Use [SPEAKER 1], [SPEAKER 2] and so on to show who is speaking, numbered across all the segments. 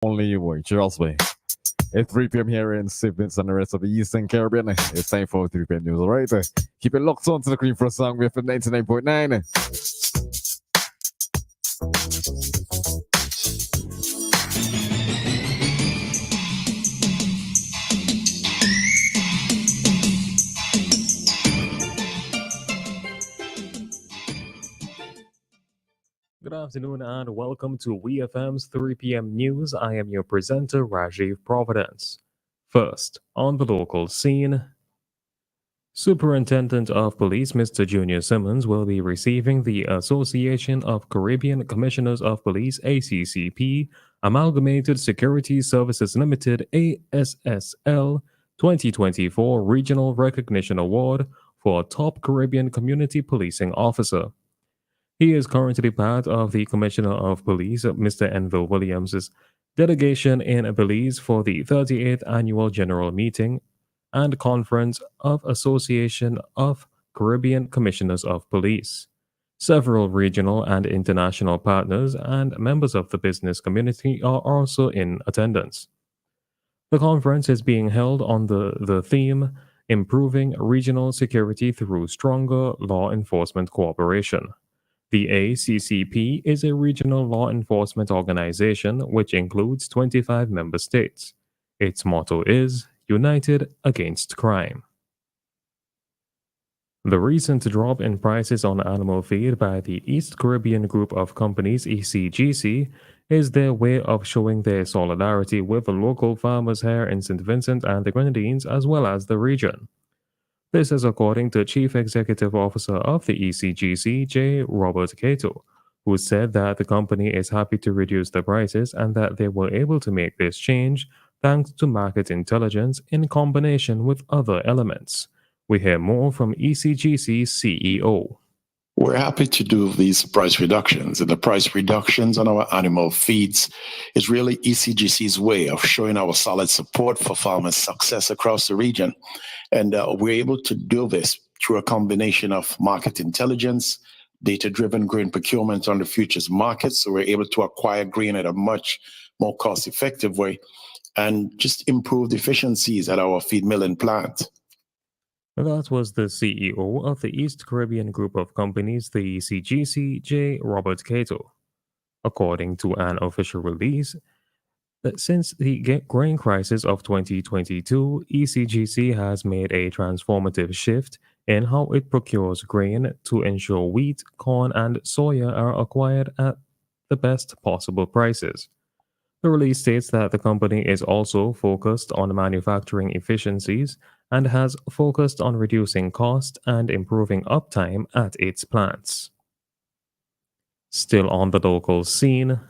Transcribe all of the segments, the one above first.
[SPEAKER 1] Only you, boy. Trust me. It's 3 p.m. here in Sydney and the rest of the Eastern Caribbean. It's time for 3 p.m. news, alright? Keep it locked on to the Cream for a song with 99.9.
[SPEAKER 2] Good afternoon and welcome to WEFM's 3 p.m. news. I am your presenter, Rajiv Providence. First, on the local scene, Superintendent of Police Mr. Junior Simmons will be receiving the Association of Caribbean Commissioners of Police ACCP Amalgamated Security Services Limited ASSL 2024 Regional Recognition Award for Top Caribbean Community Policing Officer. He is currently part of the Commissioner of Police, Mr. Enville Williams' delegation in Belize for the 38th Annual General Meeting and Conference of Association of Caribbean Commissioners of Police. Several regional and international partners and members of the business community are also in attendance. The conference is being held on the theme Improving Regional Security Through Stronger Law Enforcement Cooperation. The ACCP is a regional law enforcement organization which includes 25 member states. Its motto is United Against Crime. The recent drop in prices on animal feed by the East Caribbean Group of Companies ECGC is their way of showing their solidarity with the local farmers here in St. Vincent and the Grenadines as well as the region. This is according to Chief Executive Officer of the ECGC, J. Robert Cato, who said that the company is happy to reduce the prices and that they were able to make this change thanks to market intelligence in combination with other elements. We hear more from ECGC's CEO.
[SPEAKER 3] We're happy to do these price reductions, and the price reductions on our animal feeds is really ECGC's way of showing our solid support for farmers' success across the region. And we're able to do this through a combination of market intelligence, data-driven grain procurement on the futures market, so we're able to acquire grain at a much more cost-effective way, and just improved efficiencies at our feed milling plant.
[SPEAKER 2] That was the CEO of the East Caribbean Group of Companies, the ECGC, J. Robert Cato. According to an official release, since the grain crisis of 2022, ECGC has made a transformative shift in how it procures grain to ensure wheat, corn, and soya are acquired at the best possible prices. The release states that the company is also focused on manufacturing efficiencies and has focused on reducing cost and improving uptime at its plants. Still on the local scene,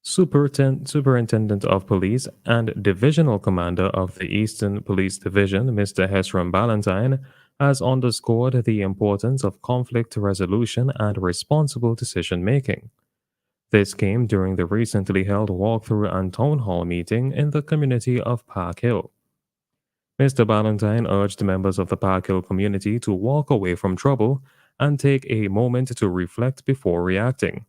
[SPEAKER 2] Superintendent of Police and Divisional Commander of the Eastern Police Division, Mr. Hesram Ballantyne, has underscored the importance of conflict resolution and responsible decision-making. This came during the recently held walkthrough and town hall meeting in the community of Park Hill. Mr. Ballantyne urged members of the Park Hill community to walk away from trouble and take a moment to reflect before reacting.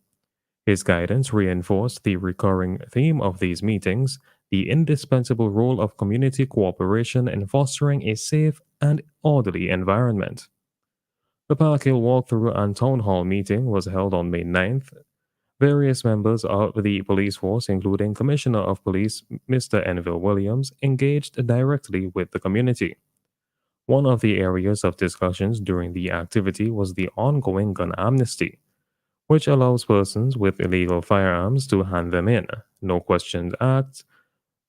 [SPEAKER 2] His guidance reinforced the recurring theme of these meetings, the indispensable role of community cooperation in fostering a safe and orderly environment. The Park Hill walkthrough and town hall meeting was held on May 9th. Various members of the police force, including Commissioner of Police Mr. Enville Williams, engaged directly with the community. One of the areas of discussions during the activity was the ongoing gun amnesty, which allows persons with illegal firearms to hand them in, no questions asked,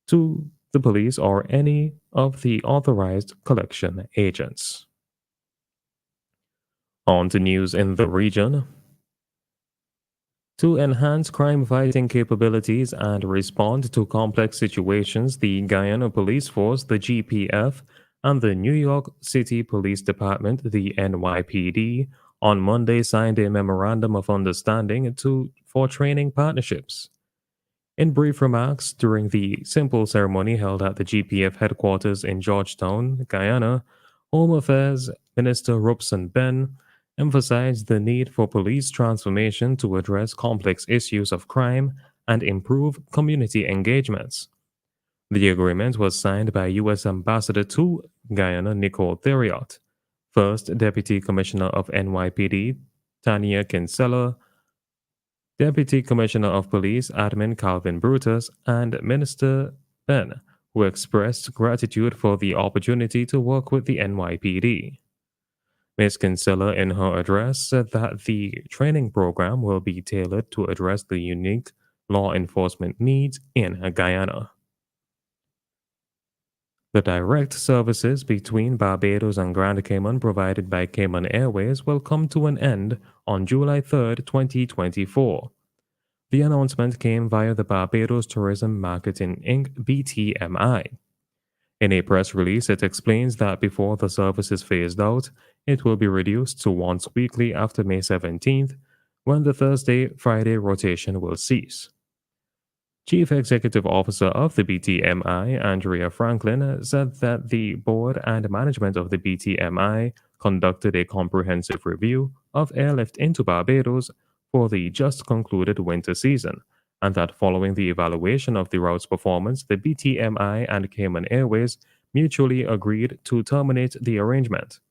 [SPEAKER 2] to the police or any of the authorized collection agents. On to news in the region. To enhance crime-fighting capabilities and respond to complex situations, the Guyana Police Force, the GPF, and the New York City Police Department, the NYPD, on Monday signed a memorandum of understanding for training partnerships. In brief remarks during the simple ceremony held at the GPF headquarters in Georgetown, Guyana, Home Affairs Minister Robson Ben emphasized the need for police transformation to address complex issues of crime and improve community engagements. The agreement was signed by U.S. Ambassador to Guyana Nicole Theriot, First Deputy Commissioner of NYPD Tania Kinsella, Deputy Commissioner of Police Admin Calvin Brutus, and Minister Ben, who expressed gratitude for the opportunity to work with the NYPD. Ms. Kinsella, in her address, said that the training program will be tailored to address the unique law enforcement needs in Guyana. The direct services between Barbados and Grand Cayman provided by Cayman Airways will come to an end on July 3, 2024. The announcement came via the Barbados Tourism Marketing Inc. BTMI. In a press release, it explains that before the service is phased out, it will be reduced to once weekly after May 17th, when the Thursday-Friday rotation will cease. Chief Executive Officer of the BTMI, Andrea Franklin, said that the board and management of the BTMI conducted a comprehensive review of airlift into Barbados for the just concluded winter season, and that following the evaluation of the route's performance, the BTMI and Cayman Airways mutually agreed to terminate the arrangement.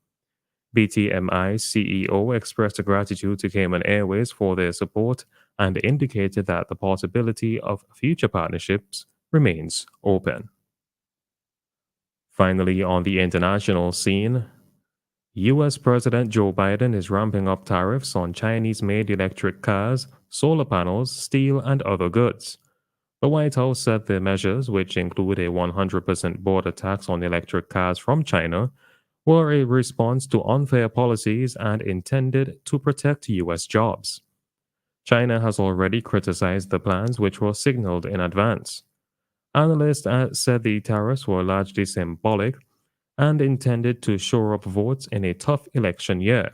[SPEAKER 2] BTMI CEO expressed gratitude to Cayman Airways for their support and indicated that the possibility of future partnerships remains open. Finally, on the international scene, U.S. President Joe Biden is ramping up tariffs on Chinese-made electric cars, solar panels, steel, and other goods. The White House said the measures, which include a 100% border tax on electric cars from China, were a response to unfair policies and intended to protect U.S. jobs. China has already criticized the plans, which were signaled in advance. Analysts said the tariffs were largely symbolic and intended to shore up votes in a tough election year.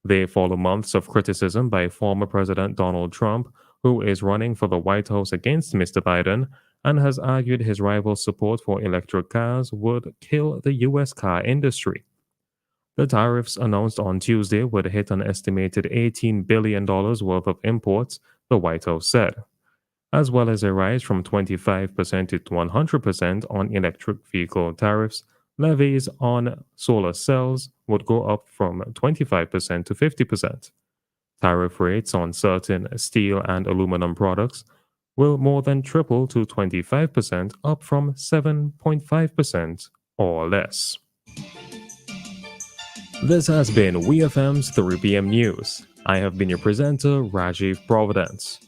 [SPEAKER 2] They follow months of criticism by former President Donald Trump, who is running for the White House against Mr. Biden and has argued his rival's support for electric cars would kill the U.S. car industry. The tariffs announced on Tuesday would hit an estimated $18 billion worth of imports, the White House said, as well as a rise from 25% to 100% on electric vehicle tariffs. Levies on solar cells would go up from 25% to 50%. Tariff rates on certain steel and aluminum products will more than triple to 25%, up from 7.5% or less. This has been WEFM's 3 p.m. News. I have been your presenter, Rajiv Providence.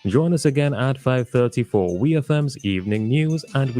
[SPEAKER 2] Join us again at 5:30 for WEFM's Evening News, and we